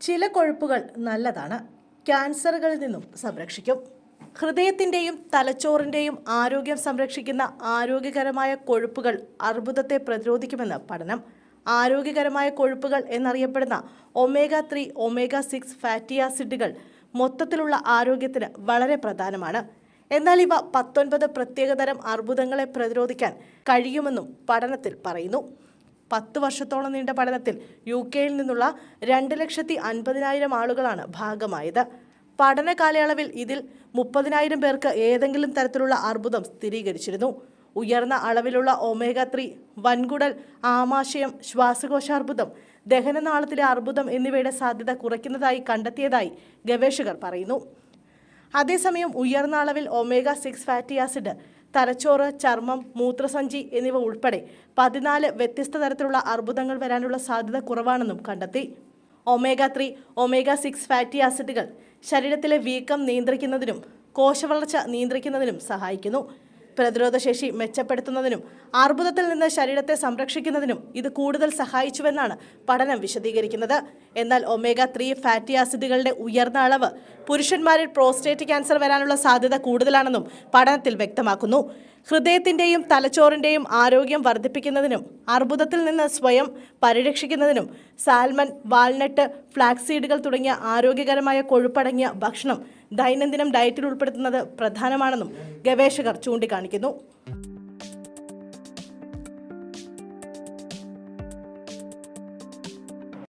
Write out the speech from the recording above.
ചില കൊഴുപ്പുകൾ നല്ലതാണ്, ക്യാൻസറുകളിൽ നിന്നും സംരക്ഷിക്കും. ഹൃദയത്തിൻ്റെയും തലച്ചോറിൻ്റെയും ആരോഗ്യം സംരക്ഷിക്കുന്ന ആരോഗ്യകരമായ കൊഴുപ്പുകൾ അർബുദത്തെ പ്രതിരോധിക്കുമെന്ന് പഠനം. ആരോഗ്യകരമായ കൊഴുപ്പുകൾ എന്നറിയപ്പെടുന്ന ഒമേഗ-3, ഒമേഗ-6 ഫാറ്റി ആസിഡുകൾ മൊത്തത്തിലുള്ള ആരോഗ്യത്തിന് വളരെ പ്രധാനമാണ്. എന്നാൽ ഇവ 19 പ്രത്യേകതരം അർബുദങ്ങളെ പ്രതിരോധിക്കാൻ കഴിയുമെന്നും പഠനത്തിൽ പറയുന്നു. 10 വർഷത്തോളം നീണ്ട പഠനത്തിൽ UK-യിൽ നിന്നുള്ള 2,50,000 ആളുകളാണ് ഭാഗമായത്. പഠന കാലയളവിൽ ഇതിൽ 30,000 പേർക്ക് ഏതെങ്കിലും തരത്തിലുള്ള അർബുദം സ്ഥിരീകരിച്ചിരുന്നു. ഉയർന്ന അളവിലുള്ള ഒമേഗ-3 വൻകുടൽ, ആമാശയം, ശ്വാസകോശാർബുദം, ദഹനനാളത്തിലെ അർബുദം എന്നിവയുടെ സാധ്യത കുറയ്ക്കുന്നതായി കണ്ടെത്തിയതായി ഗവേഷകർ പറയുന്നു. അതേസമയം ഉയർന്ന അളവിൽ ഒമേഗ-6 ഫാറ്റി ആസിഡ് തലച്ചോറ്, ചർമ്മം, മൂത്രസഞ്ചി എന്നിവ ഉൾപ്പെടെ 14 വ്യത്യസ്ത തരത്തിലുള്ള അർബുദങ്ങൾ വരാനുള്ള സാധ്യത കുറവാണെന്നും കണ്ടെത്തി. ഒമേഗ-3, ഒമേഗ-6 ഫാറ്റി ആസിഡുകൾ ശരീരത്തിലെ വീക്കം നിയന്ത്രിക്കുന്നതിനും കോശവളർച്ച നിയന്ത്രിക്കുന്നതിനും സഹായിക്കുന്നു. പ്രതിരോധശേഷി മെച്ചപ്പെടുത്തുന്നതിനും അർബുദത്തിൽ നിന്ന് ശരീരത്തെ സംരക്ഷിക്കുന്നതിനും ഇത് കൂടുതൽ സഹായിച്ചുവെന്നാണ് പഠനം വിശദീകരിക്കുന്നത്. എന്നാൽ ഒമേഗ-3 ഫാറ്റി ആസിഡുകളുടെ ഉയർന്ന അളവ് പുരുഷന്മാരിൽ പ്രോസ്റ്റേറ്റ് ക്യാൻസർ വരാനുള്ള സാധ്യത കൂടുതലാണെന്നും പഠനത്തിൽ വ്യക്തമാക്കുന്നു. ഹൃദയത്തിൻ്റെയും തലച്ചോറിൻ്റെയും ആരോഗ്യം വർദ്ധിപ്പിക്കുന്നതിനും അർബുദത്തിൽ നിന്ന് സ്വയം പരിരക്ഷിക്കുന്നതിനും സാൽമൺ, വാൾനട്ട്, ഫ്ലാക്സീഡുകൾ തുടങ്ങിയ ആരോഗ്യകരമായ കൊഴുപ്പടങ്ങിയ ഭക്ഷണം ദൈനംദിനം ഡയറ്റിൽ ഉൾപ്പെടുത്തുന്നത് പ്രധാനമാണെന്നും ഗവേഷകർ ചൂണ്ടിക്കാണിക്കുന്നു.